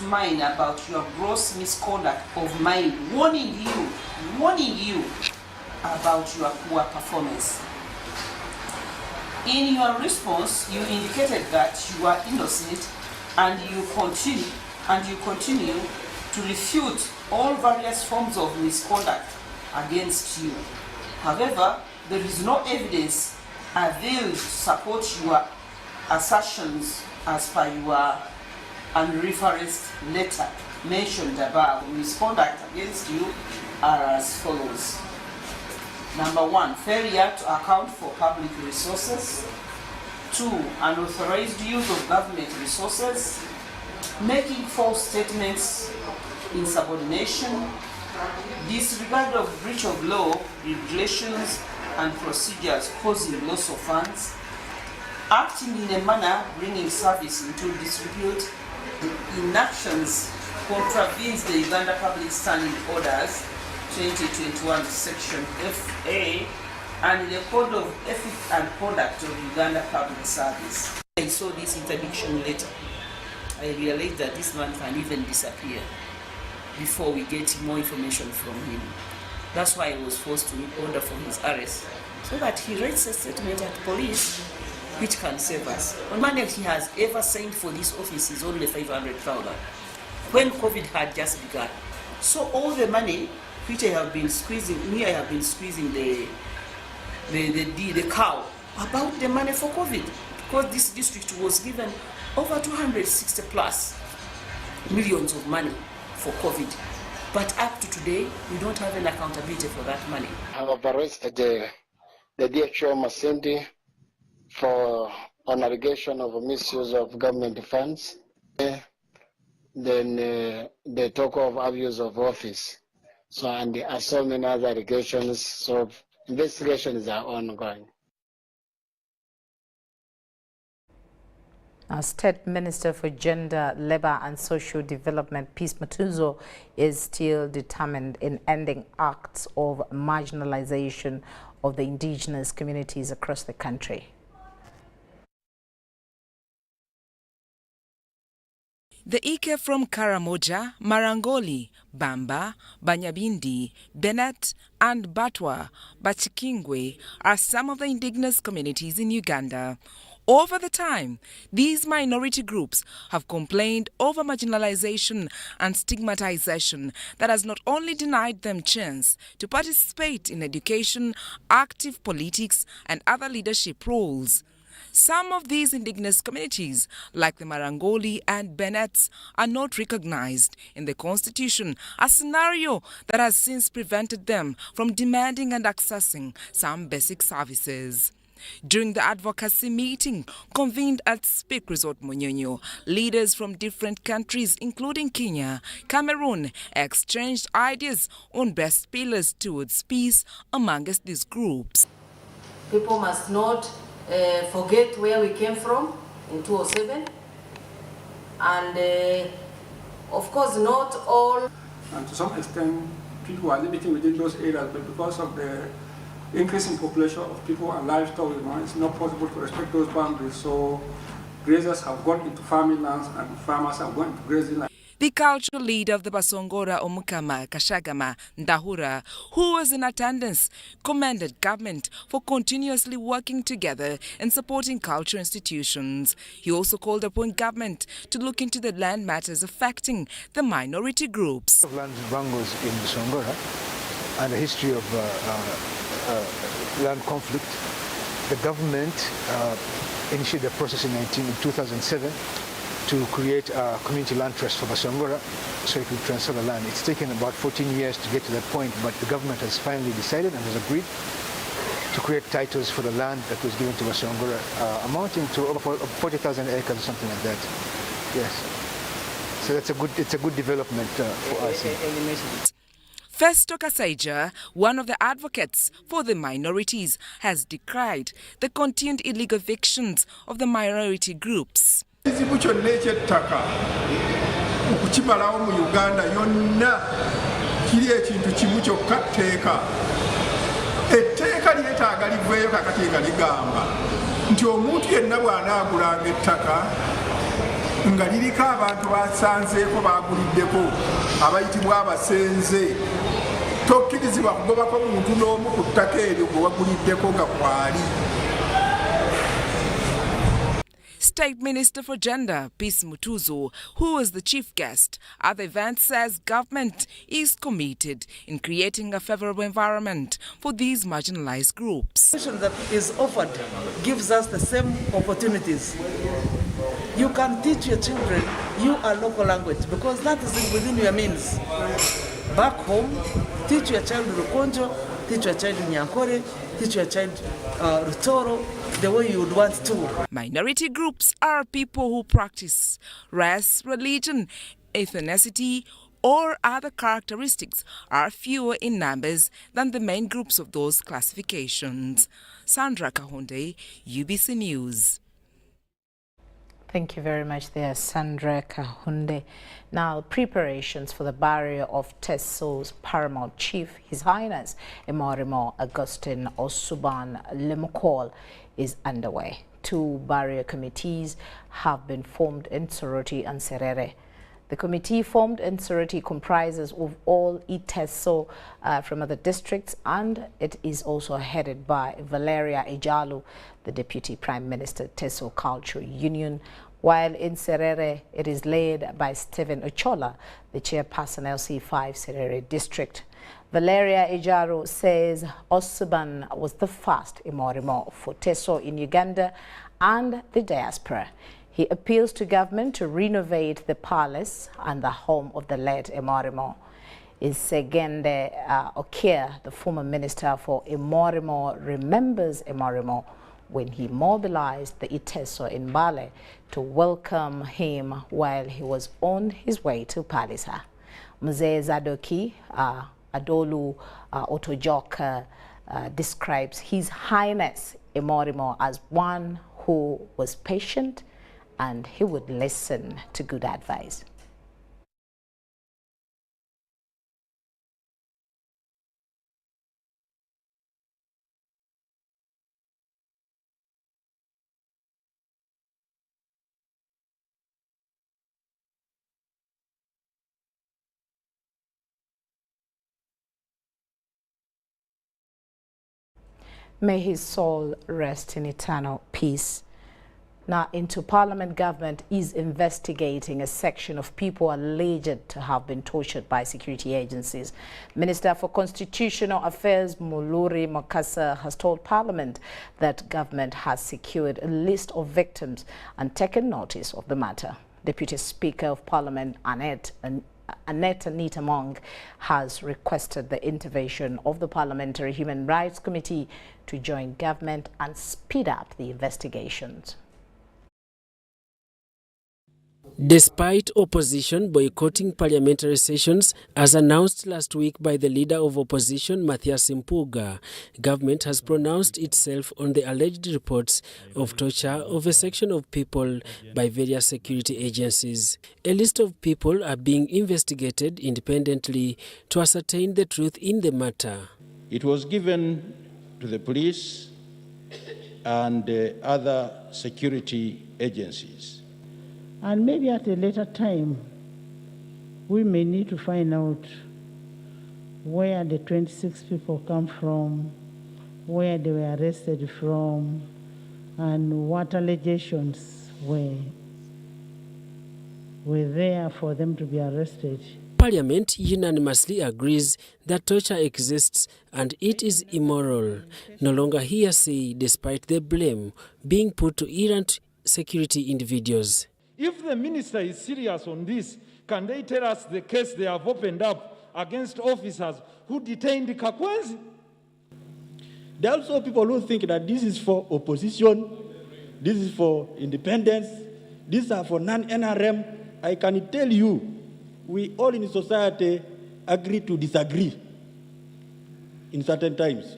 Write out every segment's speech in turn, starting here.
mine about your gross misconduct of mine, warning you about your poor performance. In your response, you indicated that you are innocent and you continue to refute all various forms of misconduct against you. However, there is no evidence available to support your assertions as per your unreferenced letter mentioned above. Misconduct against you are as follows. Number 1, failure to account for public resources. 2, unauthorized use of government resources. Making false statements, insubordination. Disregard of breach of law, regulations and procedures causing loss of funds. Acting in a manner bringing service into disrepute. Inactions contravenes the Uganda Public Standing Orders 2021 section FA and the Code of Ethics and Conduct of Uganda Public Service. I saw this interdiction letter. I realized that this man can even disappear before we get more information from him. That's why I was forced to order for his arrest, so that he writes a statement at police which can save us. The money he has ever sent for this office is only 500,000 when COVID had just begun. So all the money which I have been squeezing, I have been squeezing the cow about the money for COVID, because this district was given over 260 plus millions of money for COVID. But up to today, we don't have an accountability for that money. I have arrested the DHO Masindi on allegation of misuse of government funds. Then the talk of abuse of office. So, and there are so many other allegations. So investigations are ongoing. Now, State Minister for Gender, Labour and Social Development, Peace Matuzo, is still determined in ending acts of marginalization of the indigenous communities across the country. The Ike from Karamoja, Marangoli, Bamba, Banyabindi, Bennett, and Batwa, Bachikingwe are some of the indigenous communities in Uganda. Over the time, these minority groups have complained over marginalization and stigmatization that has not only denied them chance to participate in education, active politics, and other leadership roles. Some of these indigenous communities, like the Marangoli and Bennets, are not recognized in the Constitution, a scenario that has since prevented them from demanding and accessing some basic services. During the advocacy meeting convened at Speak Resort Munyonyo, leaders from different countries, including Kenya, Cameroon, exchanged ideas on best pillars towards peace amongst these groups. People must not forget where we came from in 2007, and of course not all. And to some extent, people are living within those areas, but because of the increasing population of people and livestock, it's not possible to respect those boundaries. So grazers have gone into farming lands and farmers have gone into grazing lands. The cultural leader of the Basongora Omukama Kashagama Ndahura, who was in attendance, commended government for continuously working together and supporting cultural institutions. He also called upon government to look into the land matters affecting the minority groups. Land wrangles in Basongora and the history of land conflict. The government initiated a process in 2007 to create a community land trust for Basongora so it could transfer the land. It's taken about 14 years to get to that point, but the government has finally decided and has agreed to create titles for the land that was given to Basongora, amounting to over 40,000 acres or something like that. Yes. So it's a good development for us. Festo Kasaija, one of the advocates for the minorities, has decried the continued illegal evictions of the minority groups. Ekizibu kyonna ekyettaka okukimalawo mu Uganda yonna kiri ekintu kimu kyokka tteeka. Etteeka lyetaaga liveeyo kakati nga ligamba nti omuntu yenna bw'anaagulanga ettaka nga liriko abantu basanzeeko baguliddeko abayitibwa abasenze tokkirizibwa kugobako muntu n'omu ku ttaka eryo gwe waguliddeko nga kwali. State Minister for Gender, Peace Mutuzo, who was the chief guest at the event, says government is committed in creating a favorable environment for these marginalized groups. The education that is offered gives us the same opportunities. You can teach your children your local language because that is within your means. Back home, teach your child Rukonjo, teach your child Nyankore, teach your child Rutoro, the way you would want to. Minority groups are people who practice race, religion, ethnicity, or other characteristics are fewer in numbers than the main groups of those classifications. Sandra Kahonde, UBC News. Thank you very much there, Sandra Kahunde. Now, preparations for the burial of Teso's paramount chief, His Highness Emorimo Augustine Osuban Lemukol, is underway. 2 burial committees have been formed in Soroti and Serere. The committee formed in Soroti comprises of all Teso from other districts, and it is also headed by Valeria Ejalu, the Deputy Prime Minister, Teso Cultural Union, while in Serere it is led by Stephen Ochola, the chairperson LC5 Serere District. Valeria Ejalu says Osuban was the first Emorimo for Teso in Uganda and the diaspora. He appeals to government to renovate the palace and the home of the late Emorimo. Isegende Okia, the former minister for Emorimo, remembers Emorimo when he mobilized the Iteso in Bale to welcome him while he was on his way to Palisa. Mzee Zadoki Adolu Otojok describes His Highness Emorimo as one who was patient and he would listen to good advice. May his soul rest in eternal peace. Now, into Parliament, government is investigating a section of people alleged to have been tortured by security agencies. Minister for Constitutional Affairs Muluri Mokasa has told Parliament that government has secured a list of victims and taken notice of the matter. Deputy Speaker of Parliament Annette Anita Mong has requested the intervention of the Parliamentary Human Rights Committee to join government and speed up the investigations. Despite opposition boycotting parliamentary sessions, as announced last week by the leader of opposition, Mathias Mpuga, government has pronounced itself on the alleged reports of torture of a section of people by various security agencies. A list of people are being investigated independently to ascertain the truth in the matter. It was given to the police and other security agencies. And maybe at a later time, we may need to find out where the 26 people come from, where they were arrested from, and what allegations were there for them to be arrested. Parliament unanimously agrees that torture exists and it is immoral, no longer hearsay despite the blame being put to errant security individuals. If the minister is serious on this, can they tell us the case they have opened up against officers who detained Kakwenzi? There are also people who think that this is for opposition, this is for independence, these are for non-NRM. I can tell you, we all in society agree to disagree in certain times.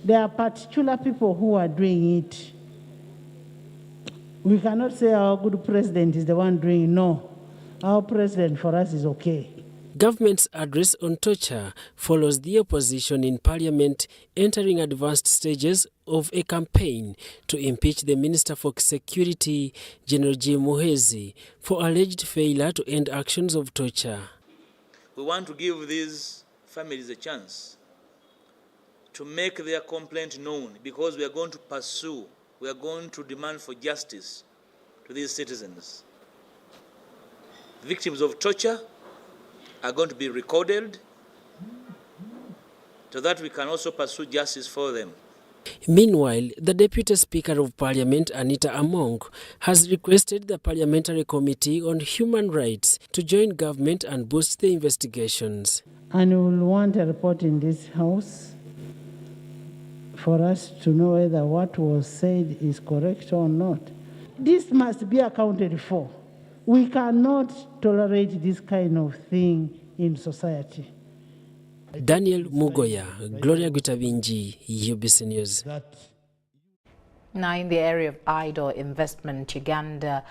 There are particular people who are doing it. We cannot say our good president is the one doing it. No, our president for us is okay. Government's address on torture follows the opposition in parliament entering advanced stages of a campaign to impeach the Minister for Security, General Jim Muhezi, for alleged failure to end actions of torture. We want to give these families a chance to make their complaint known, because we are going to pursue, we are going to demand for justice to these citizens. Victims of torture are going to be recorded so that we can also pursue justice for them. Meanwhile, the Deputy Speaker of Parliament, Anita Among, has requested the Parliamentary Committee on Human Rights to join government and boost the investigations. And we will want a report in this House for us to know whether what was said is correct or not. This must be accounted for. We cannot tolerate this kind of thing in society. Daniel Mugoya, Gloria Gutabinji, UBC News. Now, in the area of idle investment, Uganda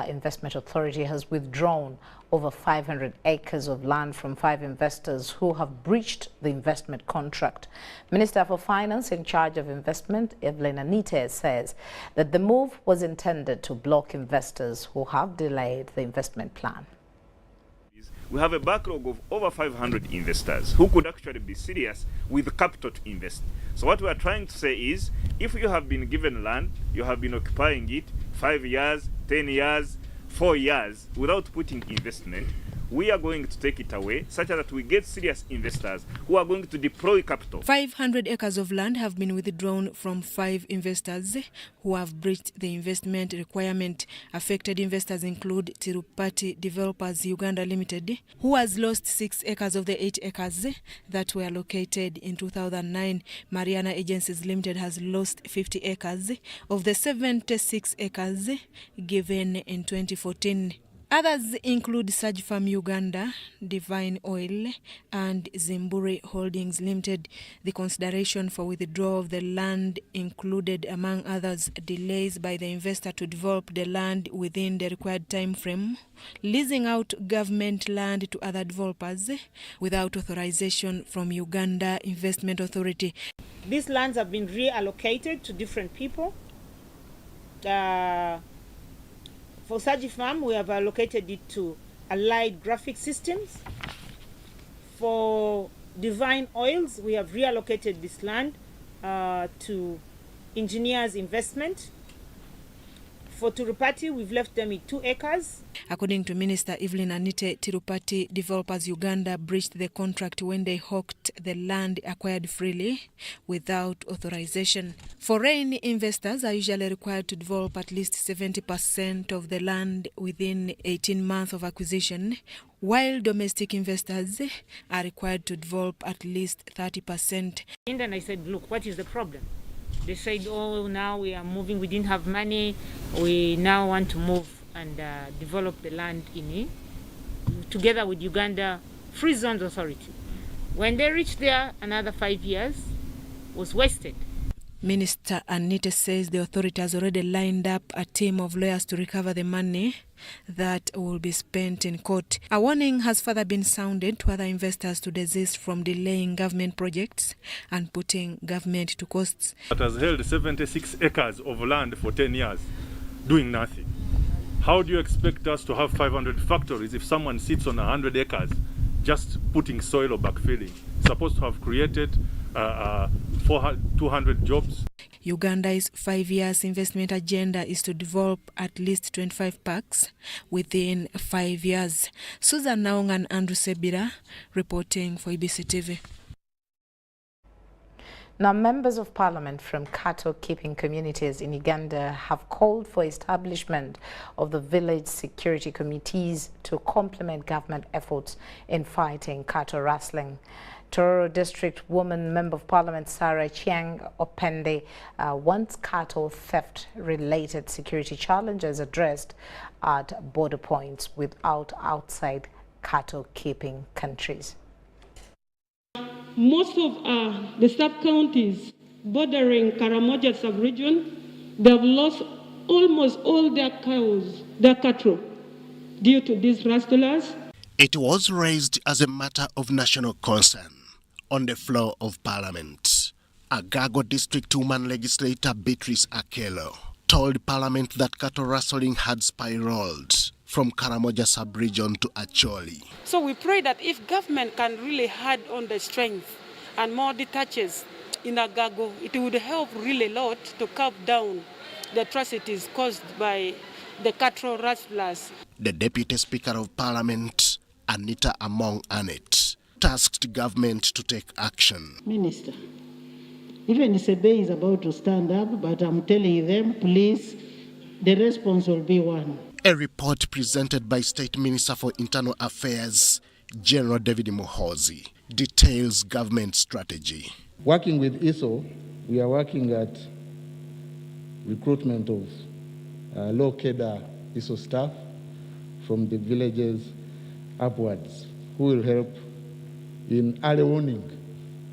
Investment Authority has withdrawn over 500 acres of land from 5 investors who have breached the investment contract. Minister for Finance in charge of investment, Evelyn Anite, says that the move was intended to block investors who have delayed the investment plan. We have a backlog of over 500 investors who could actually be serious with capital to invest. So what we are trying to say is, if you have been given land, you have been occupying it 5 years, 10 years, 4 years without putting investment, we are going to take it away such that we get serious investors who are going to deploy capital. 500 acres of land have been withdrawn from 5 investors who have breached the investment requirement. Affected investors include Tirupati Developers Uganda Limited, who has lost 6 acres of the 8 acres that were located in 2009. Mariana Agencies Limited has lost 50 acres of the 76 acres given in 2014. Others include Surge Farm Uganda, Divine Oil, and Zimburi Holdings Limited. The consideration for withdrawal of the land included, among others, delays by the investor to develop the land within the required time frame, leasing out government land to other developers without authorization from Uganda Investment Authority. These lands have been reallocated to different people. For Surge Farm, we have allocated it to Allied Graphic Systems. For Divine Oils, we have reallocated this land to Engineers Investment. For Tirupati, we've left them with 2 acres. According to Minister Evelyn Anite, Tirupati Developers Uganda breached the contract when they hawked the land acquired freely without authorization. Foreign investors are usually required to develop at least 70% of the land within 18 months of acquisition, while domestic investors are required to develop at least 30%. And then I said, look, what is the problem? They said, oh, now we are moving, we didn't have money, we now want to move and develop the land together with Uganda Free Zones Authority. When they reached there, another 5 years was wasted. Minister Anita says the authority has already lined up a team of lawyers to recover the money that will be spent in court. A warning has further been sounded to other investors to desist from delaying government projects and putting government to costs. It has held 76 acres of land for 10 years, doing nothing. How do you expect us to have 500 factories if someone sits on 100 acres just putting soil or backfilling? It's supposed to have created 200 jobs. Uganda's 5 years investment agenda is to develop at least 25 parks within 5 years. Susan Naung and Andrew Sebira reporting for IBC TV. Now, members of parliament from cattle-keeping communities in Uganda have called for establishment of the village security committees to complement government efforts in fighting cattle rustling. Tororo District Woman Member of Parliament Sarah Chiang Opende wants cattle theft-related security challenges addressed at border points without outside cattle-keeping countries. Most of the sub-counties bordering Karamoja sub-region, they have lost almost all their cows, their cattle, due to these rustlers. It was raised as a matter of national concern on the floor of Parliament. Agago District Woman Legislator Beatrice Akelo told Parliament that cattle rustling had spiraled from Karamoja sub-region to Acholi. So we pray that if government can really add on the strength and more detaches in Agago, it would help really a lot to curb down the atrocities caused by the cattle rustlers. The Deputy Speaker of Parliament, Anita Among Annette, tasked government to take action. Minister, even Sebe is about to stand up, but I'm telling them, please, the response will be one. A report presented by State Minister for Internal Affairs, General David Muhoozi, details government strategy. Working with ISO, we are working at recruitment of low cadre ISO staff from the villages upwards, who will help in early warning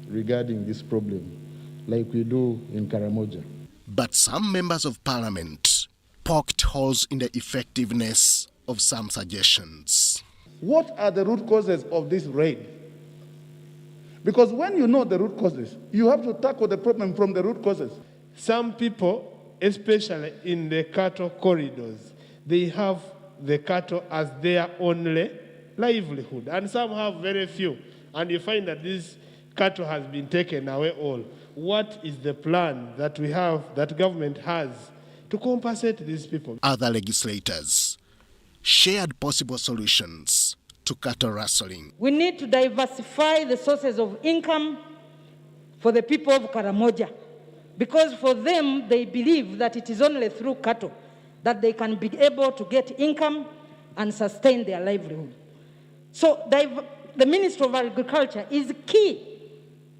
regarding this problem, like we do in Karamoja. But some members of Parliament poked holes in the effectiveness of some suggestions. What are the root causes of this raid? Because when you know the root causes, you have to tackle the problem from the root causes. Some people, especially in the cattle corridors, they have the cattle as their only livelihood, and some have very few. And you find that this cattle has been taken away all. What is the plan that we have, that government has, to compensate these people? Other legislators shared possible solutions to cattle rustling. We need to diversify the sources of income for the people of Karamoja, because for them, they believe that it is only through cattle that they can be able to get income and sustain their livelihood. So the Ministry of Agriculture is key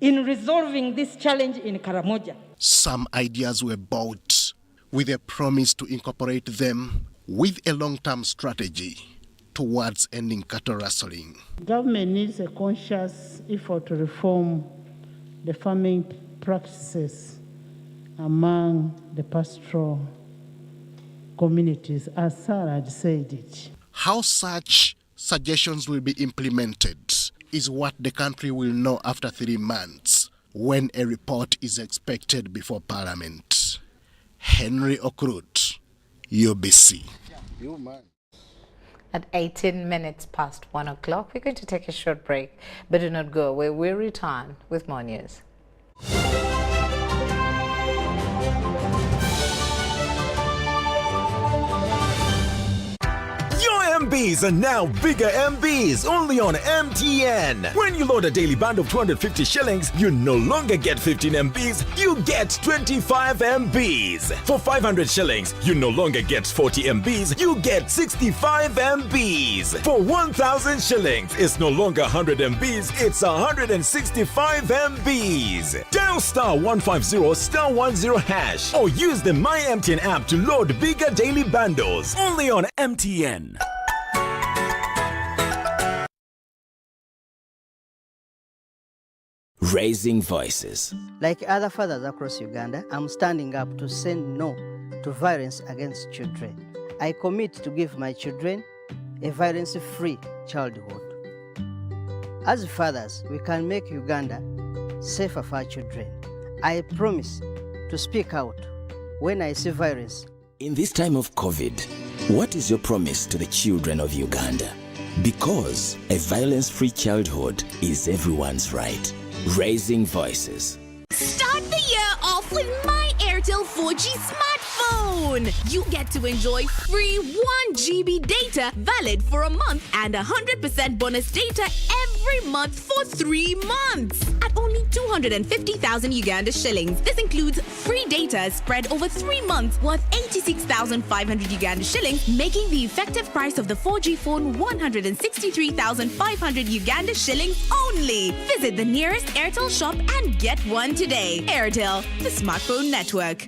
in resolving this challenge in Karamoja. Some ideas were bought with a promise to incorporate them with a long-term strategy towards ending cattle rustling. Government needs a conscious effort to reform the farming practices among the pastoral communities, as Sarah had said it. How such suggestions will be implemented is what the country will know after 3 months, when a report is expected before Parliament. Henry Okrut, UBC. At 18 minutes past 1 o'clock, we're going to take a short break, but do not go away. We'll return with more news. MBs are now bigger MBs only on MTN. When you load a daily bundle of 250 shillings, you no longer get 15 MBs, you get 25 MBs. For 500 shillings, you no longer get 40 MBs, you get 65 MBs. For 1,000 shillings, it's no longer 100 MBs, it's 165 MBs. Dial *150*10# or use the My MTN app to load bigger daily bundles only on MTN. Raising voices. Like other fathers across Uganda, I'm standing up to say no to violence against children. I commit to give my children a violence-free childhood. As fathers, we can make Uganda safer for our children. I promise to speak out when I see violence. In this time of COVID, what is your promise to the children of Uganda? Because a violence-free childhood is everyone's right. Raising voices. Start the year off with My Airtel 4G smartphone. You get to enjoy free 1 GB data valid for a month and 100% bonus data every month for 3 months at only 250,000 Uganda shillings. This includes free data spread over 3 months worth 86,500 Uganda shillings, making the effective price of the 4G phone 163,500 Uganda shillings only. Visit the nearest Airtel shop and get one today. Airtel, the smartphone network.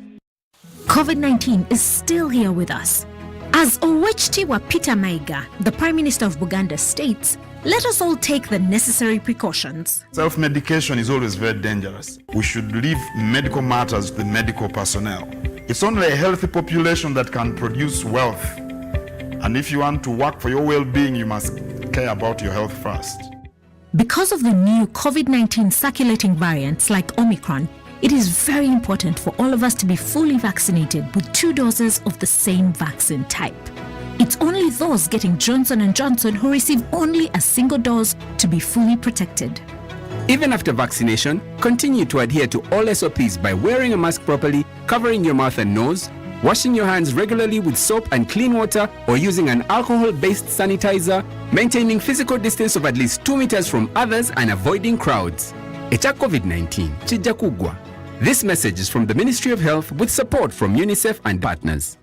COVID-19 is still here with us. As Owechtiwa Peter Maiga, the Prime Minister of Buganda, states, let us all take the necessary precautions. Self-medication is always very dangerous. We should leave medical matters to the medical personnel. It's only a healthy population that can produce wealth. And if you want to work for your well-being, you must care about your health first. Because of the new COVID-19 circulating variants like Omicron, it is very important for all of us to be fully vaccinated with 2 doses of the same vaccine type. It's only those getting Johnson & Johnson who receive only a single dose to be fully protected. Even after vaccination, continue to adhere to all SOPs by wearing a mask properly, covering your mouth and nose, washing your hands regularly with soap and clean water or using an alcohol-based sanitizer, maintaining physical distance of at least 2 meters from others and avoiding crowds. Echa COVID-19, chija kugwa. This message is from the Ministry of Health with support from UNICEF and partners.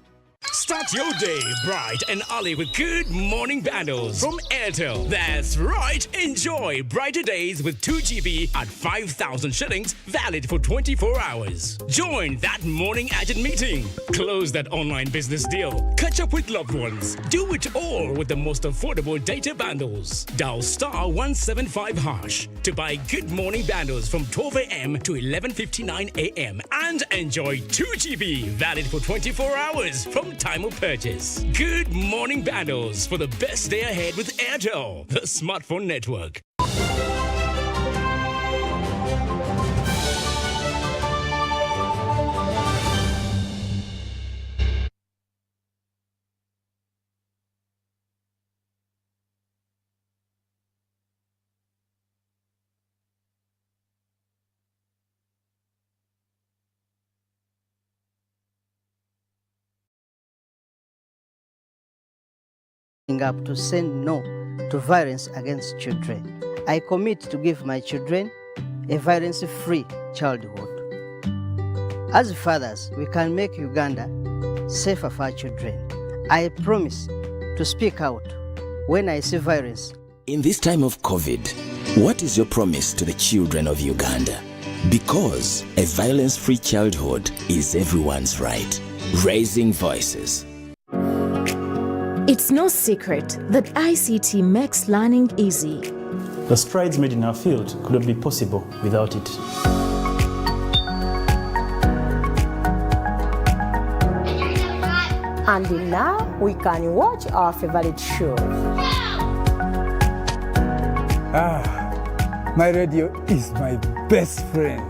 Start your day bright and early with Good Morning Bundles from Airtel. That's right. Enjoy brighter days with 2 GB at 5,000 shillings, valid for 24 hours. Join that morning agent meeting. Close that online business deal. Catch up with loved ones. Do it all with the most affordable data bundles. Dial *175# to buy Good Morning Bundles from 12 a.m. to 11:59 a.m. and enjoy 2 GB, valid for 24 hours from time of purchase. Good Morning Bundles for the best day ahead with Airtel, the smartphone network. Up to send no to violence against children. I commit to give my children a violence-free childhood. As fathers, we can make Uganda safer for our children. I promise to speak out when I see violence. In this time of COVID, what is your promise to the children of Uganda? Because a violence-free childhood is everyone's right. Raising voices. It's no secret that ICT makes learning easy. The strides made in our field could not be possible without it. And now we can watch our favorite shows. My radio is my best friend.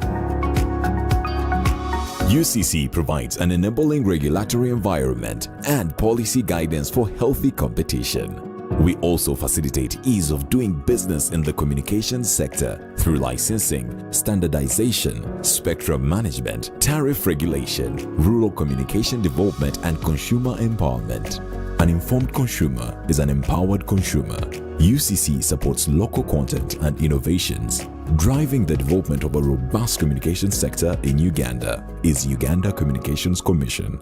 UCC provides an enabling regulatory environment and policy guidance for healthy competition. We also facilitate ease of doing business in the communications sector through licensing, standardization, spectrum management, tariff regulation, rural communication development, and consumer empowerment. An informed consumer is an empowered consumer. UCC supports local content and innovations. Driving the development of a robust communication sector in Uganda is Uganda Communications Commission.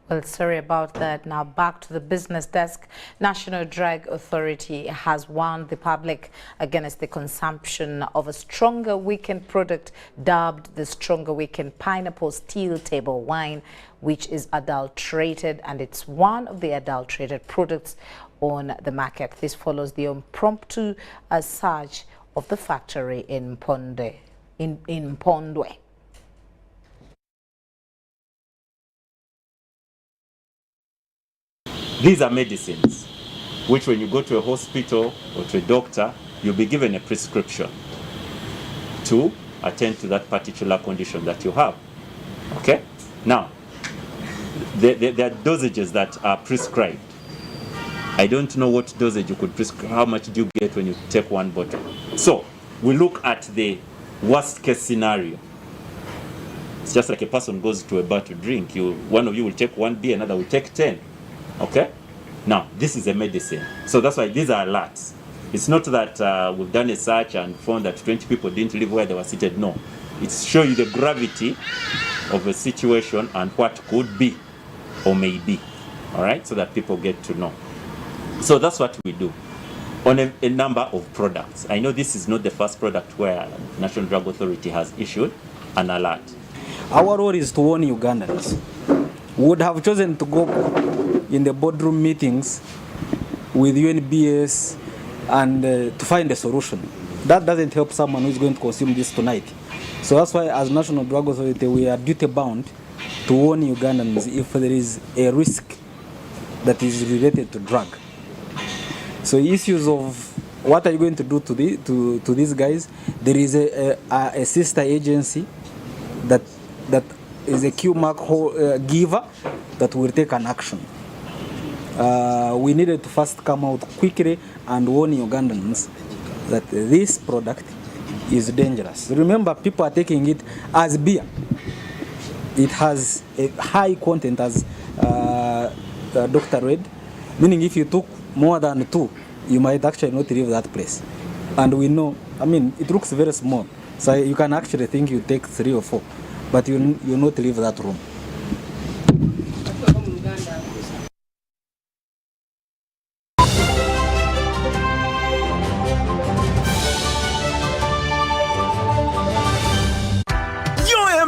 Well, sorry about that. Now back to the business desk. National Drug Authority has warned the public against the consumption of a stronger weekend product dubbed the Stronger Weekend Pineapple Steel Table Wine, which is adulterated, and it's one of the adulterated products on the market. This follows the impromptu search of the factory in Pondwe. These are medicines, which when you go to a hospital or to a doctor, you'll be given a prescription to attend to that particular condition that you have. Okay? Now, there are dosages that are prescribed. I don't know what dosage you could prescribe, how much do you get when you take one bottle. So, we look at the worst case scenario. It's just like a person goes to a bar to drink. One of you will take 1 beer, another will take 10. Okay? Now, this is a medicine. So that's why these are alerts. It's not that we've done a search and found that 20 people didn't live where they were seated. No. It's show you the gravity of a situation and what could be or may be. All right? So that people get to know. So that's what we do on a number of products. I know this is not the first product where National Drug Authority has issued an alert. Our role is to warn Ugandans. We would have chosen to go in the boardroom meetings with UNBS and to find a solution. That doesn't help someone who's going to consume this tonight. So that's why as National Drug Authority, we are duty bound to warn Ugandans if there is a risk that is related to drug. So issues of what are you going to do to these guys? There is a sister agency that is a Q mark giver that will take an action. We needed to first come out quickly and warn Ugandans that this product is dangerous. Remember, people are taking it as beer. It has a high content, as Dr. read, meaning if you took more than 2, you might actually not leave that place. And we know, I mean, it looks very small, so you can actually think you take 3 or 4, but you not leave that room.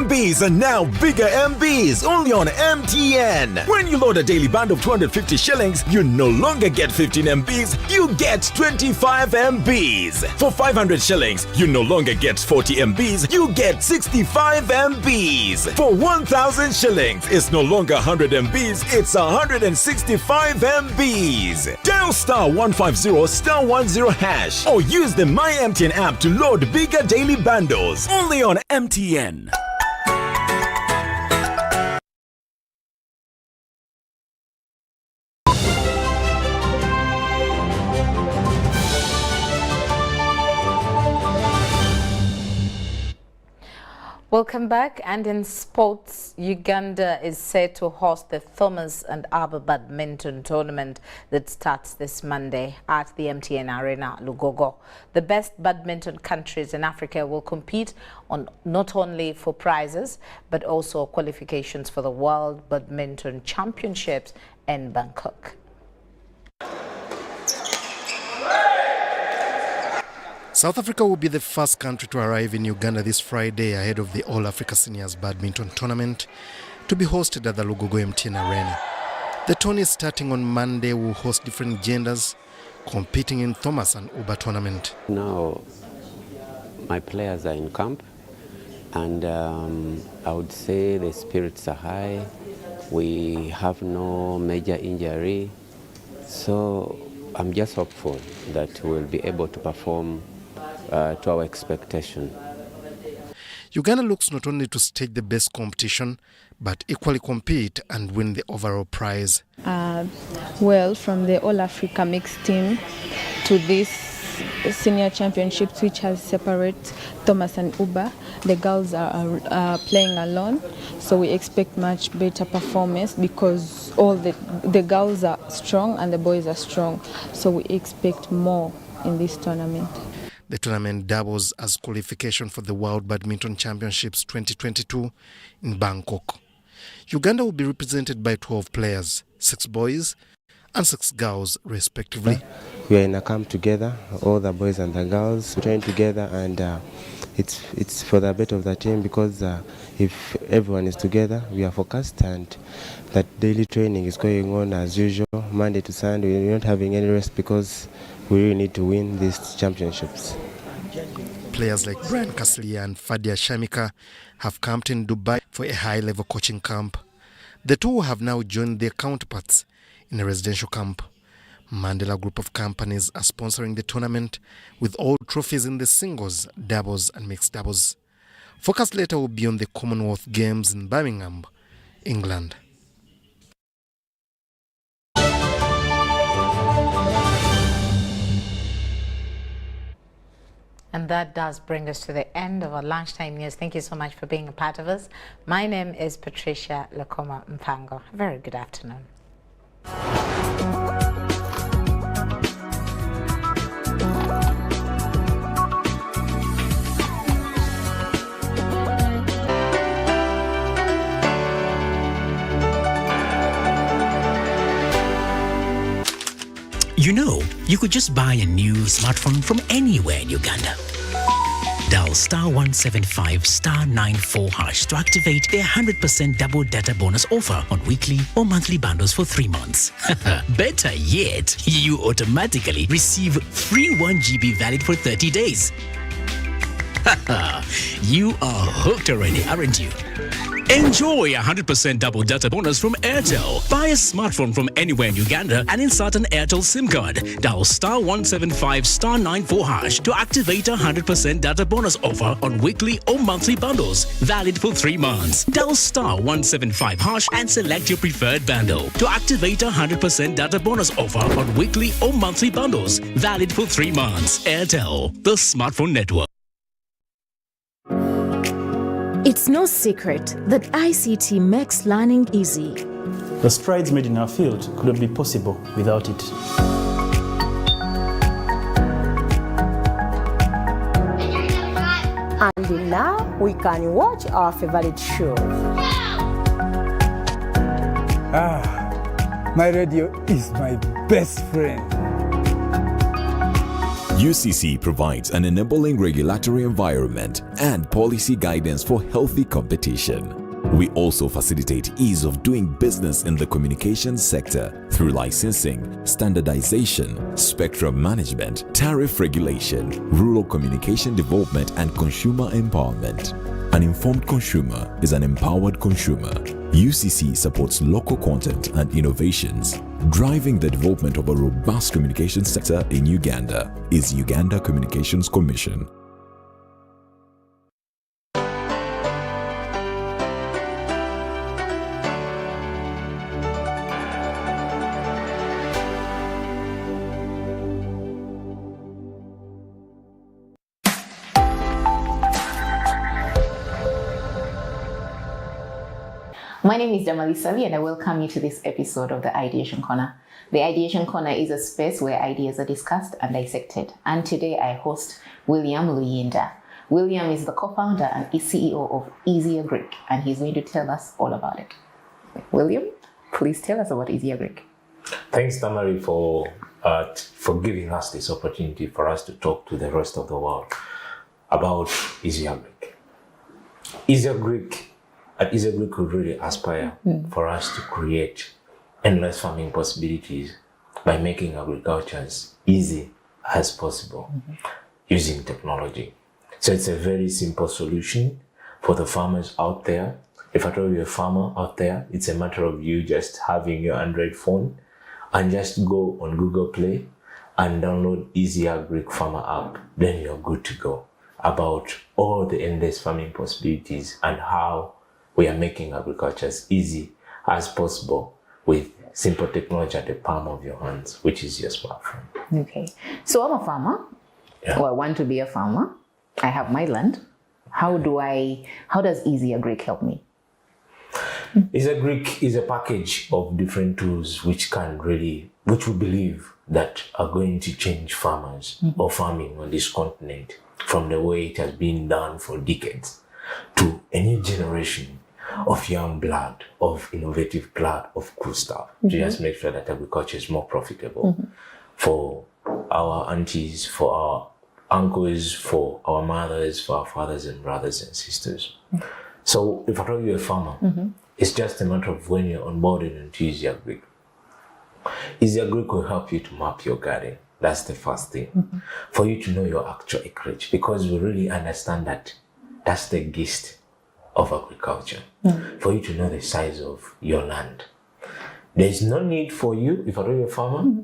MBs are now bigger MBs only on MTN. When you load a daily bundle of 250 shillings, you no longer get 15 MBs, you get 25 MBs. For 500 shillings, you no longer get 40 MBs, you get 65 MBs. For 1,000 shillings, it's no longer 100 MBs, it's 165 MBs. Dial *150*10# or use the My MTN app to load bigger daily bundles only on MTN. Welcome back. And in sports, Uganda is set to host the Thomas and Abba badminton tournament that starts this Monday at the MTN Arena, Lugogo. The best badminton countries in Africa will compete on not only for prizes, but also qualifications for the World Badminton Championships in Bangkok. South Africa will be the first country to arrive in Uganda this Friday ahead of the All-Africa Seniors Badminton Tournament to be hosted at the Lugogo MTN Arena. The tourney starting on Monday will host different genders competing in Thomas and Uber tournament. Now, my players are in camp and I would say the spirits are high. We have no major injury, so I'm just hopeful that we'll be able to perform to our expectation. Uganda looks not only to stage the best competition, but equally compete and win the overall prize. Well, from the All-Africa mixed team to this senior championships, which has separate Thomas and Uber, the girls are playing alone, so we expect much better performance because all the girls are strong and the boys are strong, so we expect more in this tournament. The tournament doubles as qualification for the World Badminton Championships 2022 in Bangkok. Uganda will be represented by 12 players, 6 boys and 6 girls respectively. We are in a camp together, all the boys and the girls train together, and it's for the better of the team because if everyone is together, we are focused, and that daily training is going on as usual, Monday to Sunday. We're not having any rest because we really need to win these championships. Players like Brian Kaslia and Fadia Shamika have camped in Dubai for a high-level coaching camp. The two have now joined their counterparts in a residential camp. Mandela Group of companies are sponsoring the tournament with all trophies in the singles, doubles and mixed doubles. Focus later will be on the Commonwealth Games in Birmingham, England. And that does bring us to the end of our lunchtime news. Thank you so much for being a part of us. My name is Patricia Lakoma Mpango. A very good afternoon. You know, you could just buy a new smartphone from anywhere in Uganda. Dial *175*94# to activate their 100% double data bonus offer on weekly or monthly bundles for 3 months. Better yet, you automatically receive free 1 GB valid for 30 days. You are hooked already, aren't you? Enjoy 100% double data bonus from Airtel. Buy a smartphone from anywhere in Uganda and insert an Airtel SIM card. Dial *175*94# to activate a 100% data bonus offer on weekly or monthly bundles, valid for 3 months. Dial *175# and select your preferred bundle to activate a 100% data bonus offer on weekly or monthly bundles, valid for 3 months. Airtel, the smartphone network. It's no secret that ICT makes learning easy. The strides made in our field could not be possible without it. And now we can watch our favorite show. My radio is my best friend. UCC provides an enabling regulatory environment and policy guidance for healthy competition. We also facilitate ease of doing business in the communications sector through licensing, standardization, spectrum management, tariff regulation, rural communication development, and consumer empowerment. An informed consumer is an empowered consumer. UCC supports local content and innovations. Driving the development of a robust communication sector in Uganda is Uganda Communications Commission. My name is Damali Savi and I welcome you to this episode of the Ideation Corner. The Ideation Corner is a space where ideas are discussed and dissected. And today I host William Luyinda. William is the co-founder and CEO of Easier Greek, and he's going to tell us all about it. William, please tell us about Easier Greek. Thanks, Damali, for giving us this opportunity for us to talk to the rest of the world about Easier Greek. Easier Greek. At Easier Greek, we really aspire for us to create endless farming possibilities by making agriculture as easy as possible using technology. So it's a very simple solution for the farmers out there. If at all you're a farmer out there, it's a matter of you just having your Android phone and just go on Google Play and download Easier Greek Farmer app. Then you're good to go about all the endless farming possibilities and how we are making agriculture as easy as possible with simple technology at the palm of your hands, which is your smartphone. Okay. So I'm a farmer, or I want to be a farmer. I have my land. How does Easier Greek help me? Easier Greek is a package of different tools which we believe that are going to change farmers or farming on this continent from the way it has been done for decades to a new generation of young blood, of innovative blood, of cool stuff, to just make sure that agriculture is more profitable for our aunties, for our uncles, for our mothers, for our fathers and brothers and sisters. So if I tell you a farmer, it's just a matter of when you're onboarded into Easier Greek. Easier Greek will help you to map your garden. That's the first thing. For you to know your actual acreage, because we really understand that that's the gist of agriculture. For you to know the size of your land. There's no need for you, if you're a farmer,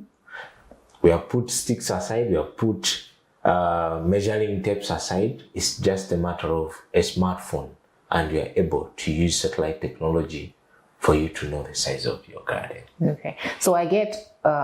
we have put sticks aside, we have put measuring tapes aside. It's just a matter of a smartphone and you're able to use satellite technology for you to know the size of your garden. Okay. So I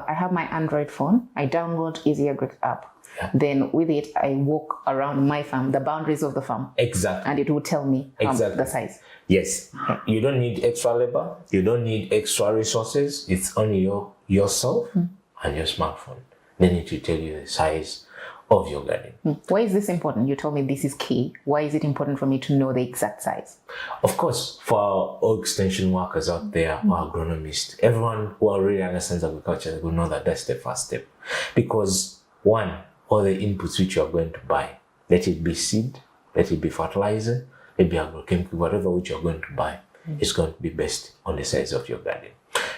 have my Android phone, I download Easier Greek app. Then with it, I walk around my farm, the boundaries of the farm. Exactly. And it will tell me the size. Yes. You don't need extra labor. You don't need extra resources. It's only yourself and your smartphone. Then it will tell you the size of your garden. Why is this important? You told me this is key. Why is it important for me to know the exact size? Of course, for all extension workers out there, or agronomists, everyone who really understands agriculture will know that that's the first step. Because one, all the inputs which you are going to buy, let it be seed, let it be fertilizer, let it be agrochemical, whatever which you are going to buy, is going to be based on the size of your garden.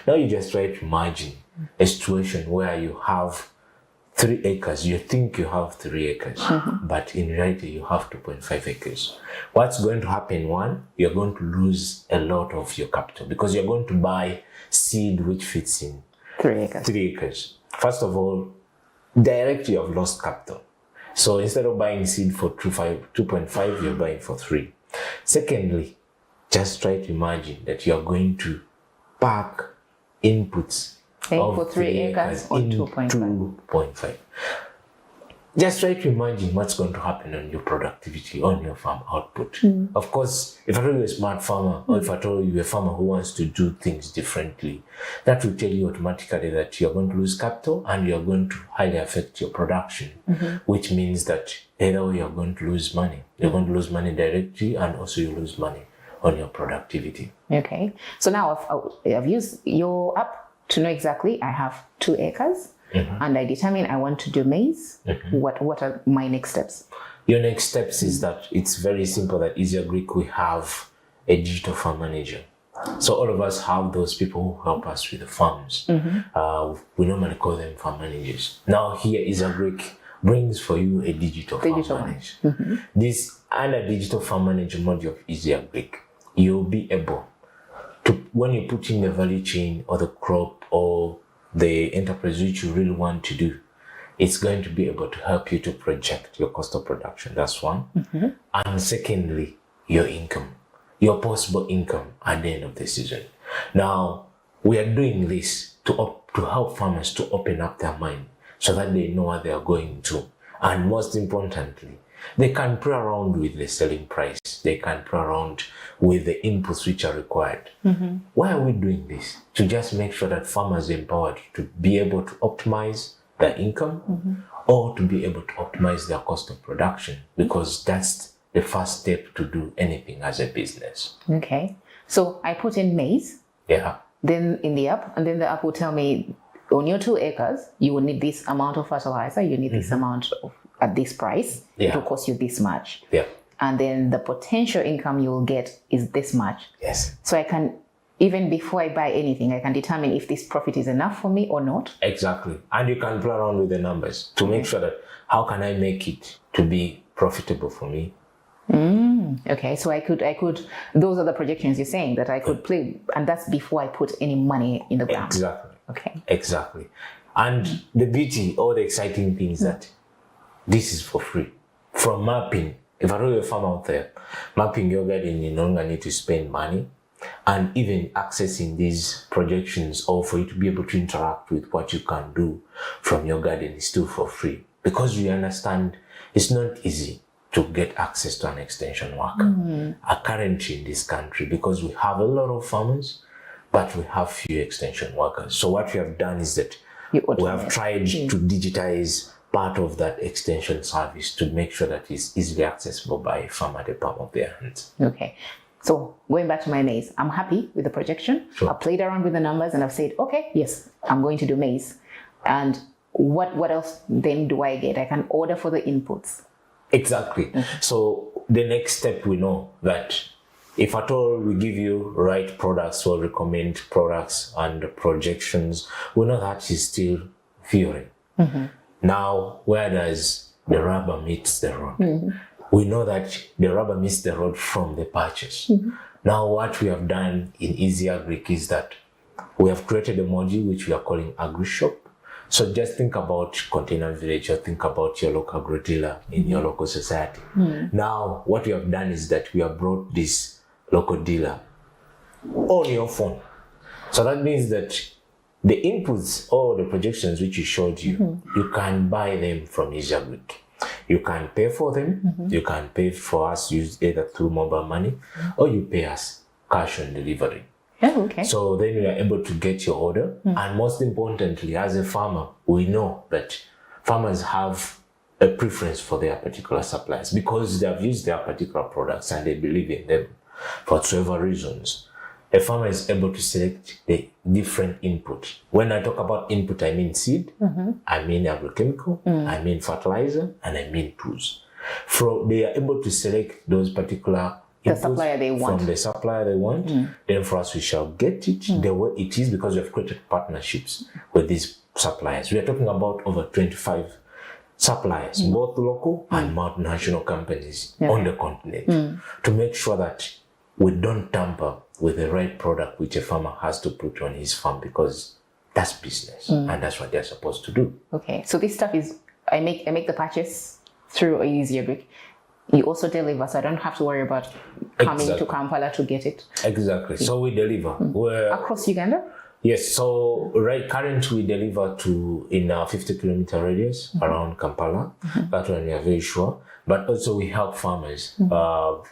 Now you just try to imagine a situation where you have 3 acres, you think you have 3 acres, but in reality you have 2.5 acres. What's going to happen? One, you're going to lose a lot of your capital because you're going to buy seed which fits in 3 acres. 3 acres. First of all, directly you have lost capital. So instead of buying seed for 2.5, you're buying for 3. Secondly, just try to imagine that you're going to pack inputs for 3 acres or 2.5. Just try to imagine what's going to happen on your productivity, on your farm output. Of course, if I told you a smart farmer, or if I told you a farmer who wants to do things differently, that will tell you automatically that you're going to lose capital and you're going to highly affect your production, which means that either way you're going to lose money. You're going to lose money directly and also you lose money on your productivity. Okay. So now I've used your app to know exactly I have 2 acres and I determine I want to do maize. What are my next steps? Your next steps is that it's very simple that Easy Agric, we have a digital farm manager. So all of us have those people who help us with the farms. We normally call them farm managers. Now here Easy Agric brings for you a digital farm manager. This under digital farm manager module of Easy Agric, you'll be able to, when you put in the value chain or the crop or the enterprise which you really want to do, it's going to be able to help you to project your cost of production. That's one. And secondly, your income, your possible income at the end of the season. Now, we are doing this to help farmers to open up their mind so that they know what they are going to. And most importantly, they can play around with the selling price. They can play around with the inputs which are required. Why are we doing this? To just make sure that farmers are empowered to be able to optimize their income or to be able to optimize their cost of production, because that's the first step to do anything as a business. Okay. So I put in maize. Then in the app, and then the app will tell me on your 2 acres, you will need this amount of fertilizer, you need this amount of, at this price, it will cost you this much. And then the potential income you will get is this much. So I can, even before I buy anything, I can determine if this profit is enough for me or not. Exactly. And you can play around with the numbers to make sure that how can I make it to be profitable for me? Okay, so I could, those are the projections you're saying that I could play, and that's before I put any money in the ground. Exactly. Okay. Exactly. And the beauty or the exciting thing is that this is for free. From mapping, if I know you're a farmer out there, mapping your garden, you no longer need to spend money. And even accessing these projections or for you to be able to interact with what you can do from your garden is still for free. Because we understand it's not easy to get access to an extension worker currently in this country, because we have a lot of farmers, but we have few extension workers. So what we have done is that we have tried to digitize part of that extension service to make sure that it's easily accessible by a farmer at the palm of their hands. Okay. So going back to my maize, I'm happy with the projection. I played around with the numbers and I've said, okay, yes, I'm going to do maize. And what else then do I get? I can order for the inputs. Exactly. So the next step, we know that if at all we give you right products or recommend products and projections, we know that is still theory. Now, where does the rubber meet the road? We know that the rubber meets the road from the purchase. Now, what we have done in Easy Agric is that we have created a module which we are calling AgriShop. So just think about Container Village or think about your local agro dealer in your local society. Now, what we have done is that we have brought this local dealer on your phone. So that means that the inputs or the projections which you showed you, you can buy them from Easy Agric. You can pay for them, you can pay for us either through mobile money or you pay us cash on delivery. So then you are able to get your order. And most importantly, as a farmer, we know that farmers have a preference for their particular suppliers because they have used their particular products and they believe in them for whatever reasons. A farmer is able to select the different input. When I talk about input, I mean seed, I mean agrochemical, I mean fertilizer, and I mean tools. They are able to select those particular inputs from the supplier they want. Then for us, we shall get it the way it is because we have created partnerships with these suppliers. We are talking about over 25 suppliers, both local and multinational companies on the continent, to make sure that we don't tamper with the right product which a farmer has to put on his farm, because that's business and that's what they're supposed to do. Okay, so this stuff is, I make the purchase through Easy Agric. You also deliver, so I don't have to worry about coming to Kampala to get it. Exactly. So we deliver. Across Uganda? Yes. So currently we deliver to in a 50-kilometer radius around Kampala. That one we are very sure. But also we help farmers,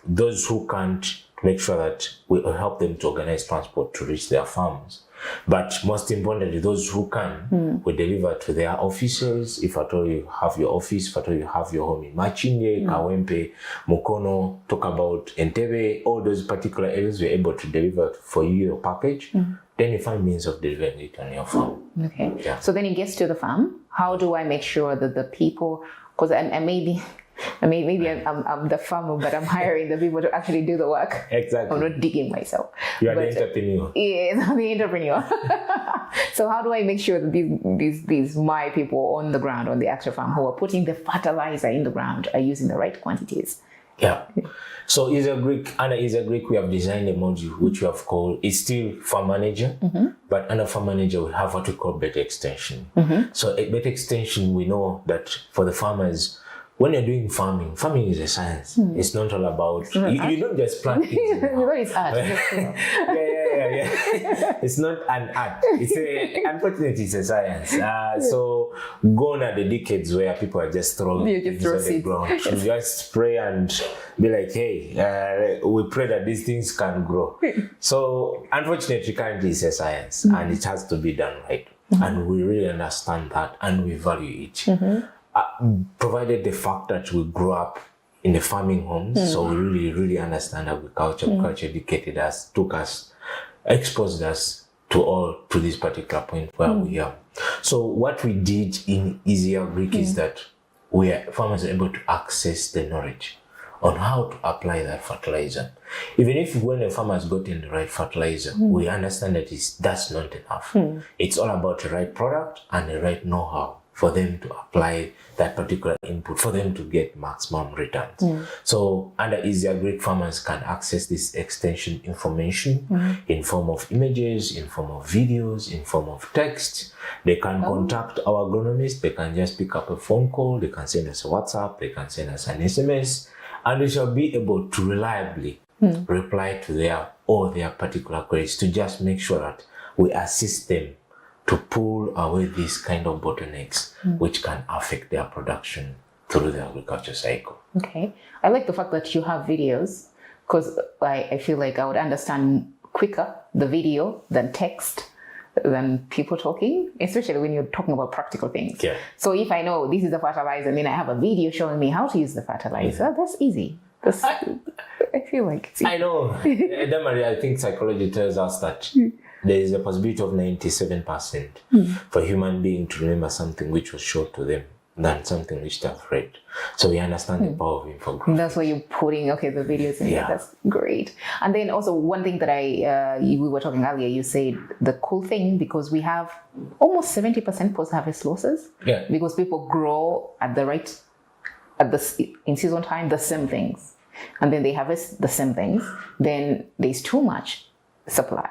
those who can't, make sure that we help them to organize transport to reach their farms. But most importantly, those who can, we deliver to their offices. If at all you have your office, if at all you have your home in Machinge, Kawempe, Mukono, talk about Entebbe, all those particular areas, we're able to deliver for you your package. Then you find means of delivering it on your farm. Okay. Yeah. So then it gets to the farm. How do I make sure that the people, because maybe I'm the farmer, but I'm hiring the people to actually do the work. Exactly. I'm not digging myself. You are the entrepreneur. Yes, I'm the entrepreneur. So how do I make sure that these my people on the ground, on the actual farm, who are putting the fertilizer in the ground, are using the right quantities? Yeah. So under Easy Agric, we have designed a module which we have called, it's still farm manager, but under farm manager we have what we call better extension. So a better extension, we know that for the farmers, when you're doing farming is a science. It's not all about, you don't just plant things. It's art. Yeah. It's not an art. Unfortunately, it's a science. So gone are the decades where people are just throwing things on the ground. You just spray and be like, hey, we pray that these things can grow. So unfortunately, currently it's a science and it has to be done right. And we really understand that and we value it. Provided the fact that we grew up in the farming homes, so we really understand agriculture. Culture educated us, exposed us to this particular point where we are. So what we did in Easy Agric is that farmers are able to access the knowledge on how to apply that fertilizer. Even if when a farmer has gotten the right fertilizer, we understand that that's not enough. It's all about the right product and the right know-how for them to apply that particular input, for them to get maximum returns. So under Easy Agric, farmers can access this extension information in form of images, in form of videos, in form of text. They can contact our agronomist, they can just pick up a phone call, they can send us a WhatsApp, they can send us an SMS, and we shall be able to reliably reply to their particular queries, to just make sure that we assist them to pull away these kind of bottlenecks which can affect their production through the agriculture cycle. Okay. I like the fact that you have videos, because I feel like I would understand quicker the video than text, than people talking, especially when you're talking about practical things. Yeah. So if I know this is the fertilizer and then I have a video showing me how to use the fertilizer, that's easy. I feel like it's easy. I know. Damari, I think psychology tells us that there is a possibility of 97% for a human being to remember something which was shown to them than something which they've read. So we understand the power of infographics. That's why you're putting the videos in there. That's great. And then also one thing that we were talking earlier, you said the cool thing, because we have almost 70% post-harvest losses. Yeah. Because people grow in season time the same things, and then they harvest the same things. Then there's too much supply.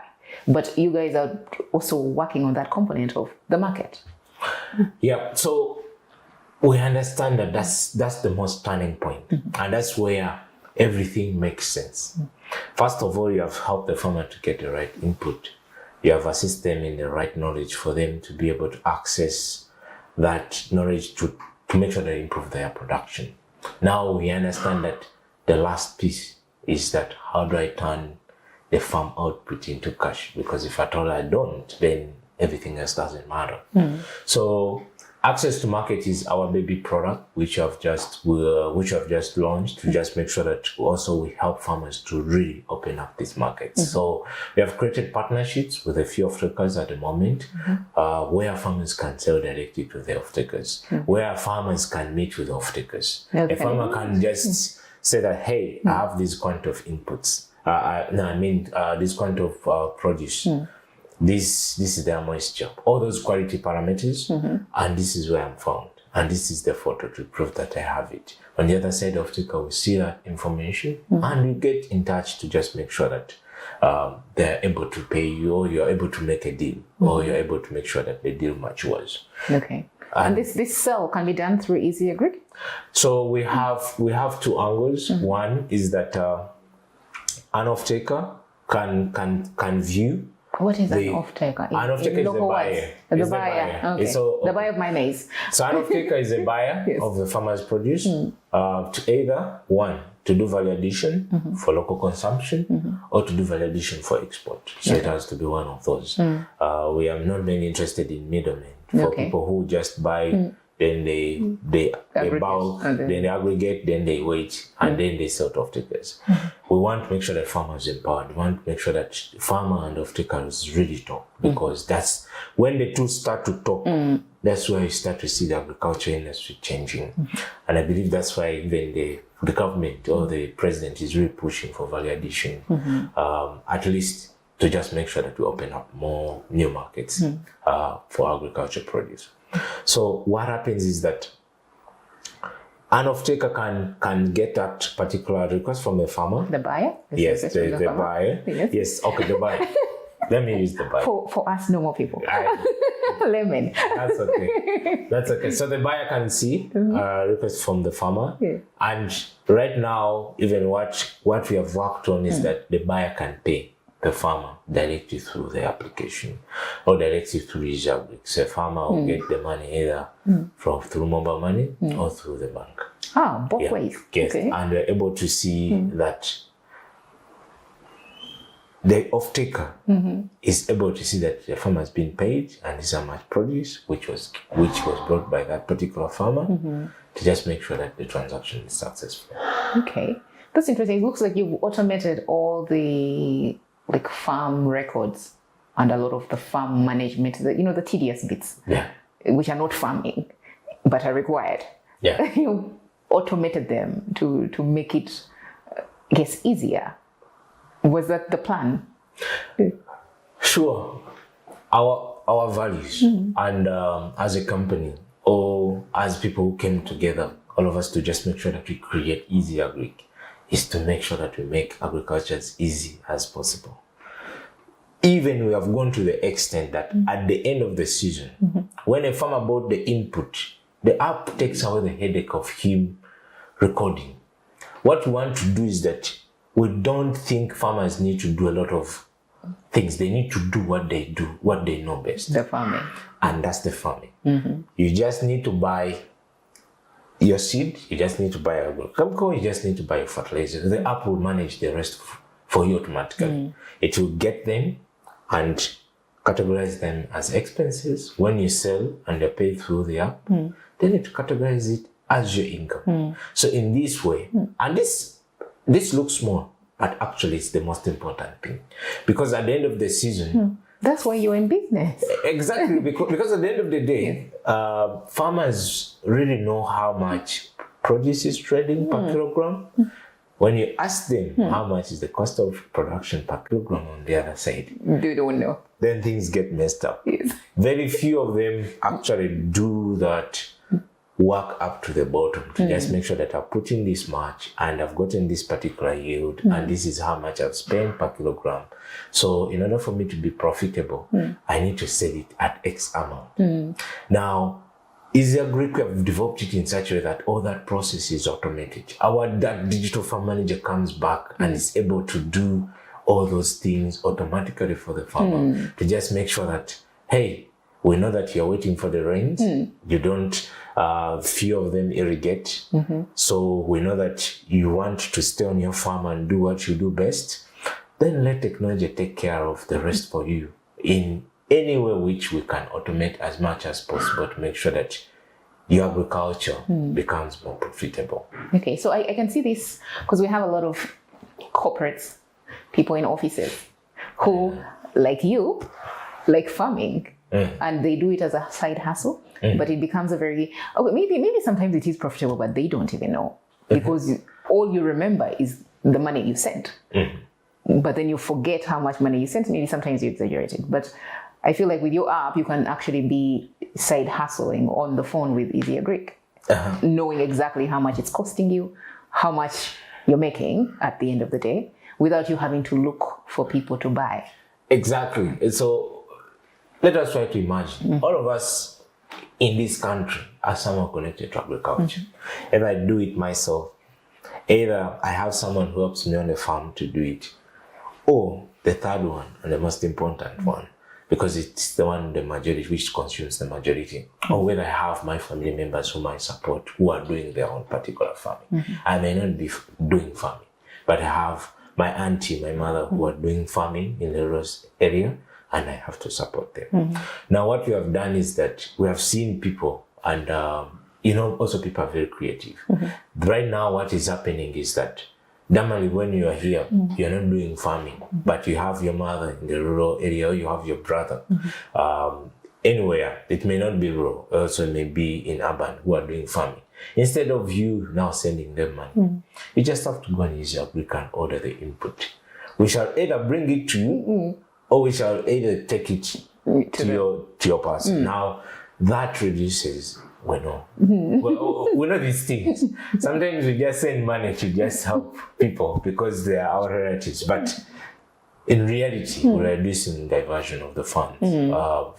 But you guys are also working on that component of the market. Yeah, so we understand that that's the most turning point, and that's where everything makes sense. First of all, you have helped the farmer to get the right input. You have assisted them in the right knowledge for them to be able to access that knowledge to make sure they improve their production. Now we understand that the last piece is that how do I turn the farm output into cash? Because if at all I don't, then everything else doesn't matter. So access to market is our baby product, which I've just launched to just make sure that also we help farmers to really open up these markets. So we have created partnerships with a few off-takers at the moment, where farmers can sell directly to the off-takers, where farmers can meet with off-takers. A farmer can just say that, hey, I have this quantity of inputs. This quantity of produce. this is their moisture, all those quality parameters, and this is where I'm found. And this is the photo to prove that I have it. On the other side of Tika, we see that information and we get in touch to just make sure that they're able to pay you, or you're able to make a deal, or you're able to make sure that the deal matures. Okay. And this sell can be done through Easy Agri? So we have 2 angles. One is that an off-taker can view. What is an off-taker? An off-taker is the buyer. The buyer. Okay. The buyer of my maize. So an off-taker is a buyer of the farmer's produce to either, one, to do value addition for local consumption, or to do value addition for export. So it has to be one of those. We are not really interested in middlemen. For people who just buy, then they bulk, then they aggregate, then they wait, and then they sell to off-takers. We want to make sure that farmers are empowered. We want to make sure that farmer and off-takers really talk, because that's when the two start to talk. That's where you start to see the agriculture industry changing. And I believe that's why even the government or the president is really pushing for value addition, at least to just make sure that we open up more new markets for agriculture produce. So what happens is that an off-taker can get that particular request from the farmer. The buyer? Yes, the buyer. Yes, okay, the buyer. Let me use the buyer. For us normal people. Lemon. That's okay. That's okay. So the buyer can see a request from the farmer. And right now, even what we have worked on is that the buyer can pay the farmer directly through the application or directly through his agri. So a farmer will get the money either through mobile money or through the bank. Ah, both ways. Yes. Okay. And we're able to see that the off-taker is able to see that the farmer has been paid and this is how much produce which was brought by that particular farmer to just make sure that the transaction is successful. Okay. That's interesting. It looks like you've automated all the farm records and a lot of the farm management, the tedious bits, which are not farming, but are required. Yeah. You automated them to make it, I guess, easier. Was that the plan? Sure. Our values and as a company or as people who came together, all of us to just make sure that we create Easy Agri is to make sure that we make agriculture as easy as possible. Even we have gone to the extent that at the end of the season, when a farmer bought the input, the app takes away the headache of him recording. What we want to do is that we don't think farmers need to do a lot of things. They need to do, what they know best. The farming. And that's the farming. You just need to buy your seed, you just need to buy a chemical, you just need to buy a fertilizer. The app will manage the rest for you automatically. It will get them and categorize them as expenses. When you sell and they're paid through the app, then it categorizes it as your income. So in this way, and this looks small, but actually it's the most important thing. Because at the end of the season, that's why you're in business. Exactly, because at the end of the day, farmers really know how much produce is trading per kilogram. When you ask them how much is the cost of production per kilogram on the other side, they don't know. Then things get messed up. Yes. Very few of them actually do that work up to the bottom to just make sure that I've put in this much and I've gotten this particular yield and this is how much I've spent per kilogram. So in order for me to be profitable, I need to sell it at X amount. Now, Easy Agri, we have developed it in such a way that all that process is automated. That digital farm manager comes back and is able to do all those things automatically for the farmer to just make sure that, hey, we know that you're waiting for the rains. You don't, few of them irrigate. So we know that you want to stay on your farm and do what you do best. Then let technology take care of the rest for you in any way which we can automate as much as possible to make sure that your agriculture becomes more profitable. Okay, so I can see this because we have a lot of corporates, people in offices who, like you, like farming. And they do it as a side hustle, but it becomes a very, maybe sometimes it is profitable, but they don't even know because all you remember is the money you sent. but then you forget how much money you sent. Maybe sometimes you exaggerate it, but I feel like with your app, you can actually be side hustling on the phone with Easier Greek, knowing exactly how much it's costing you, how much you're making at the end of the day, without you having to look for people to buy. Exactly. And so let us try to imagine all of us in this country are someone connected to agriculture. If I do it myself, either I have someone who helps me on the farm to do it, or the third one, and the most important one, because it's the one, the majority, which consumes the majority, or whether I have my family members whom I support who are doing their own particular farming. I may not be doing farming, but I have my auntie, my mother, who are doing farming in the rural area, and I have to support them. Now, what we have done is that we have seen people, and also people are very creative. Right now, what is happening is that normally when you are here, you're not doing farming, but you have your mother in the rural area, or you have your brother. Anywhere, it may not be rural, also it may be in urban, who are doing farming. Instead of you now sending them money, you just have to go and use your Greek and order the input. We shall either bring it to you, or we shall either take it to your person. Now, that reduces, we know these things. Sometimes we just send money to just help people because they are our relatives, but in reality, we're reducing diversion of the funds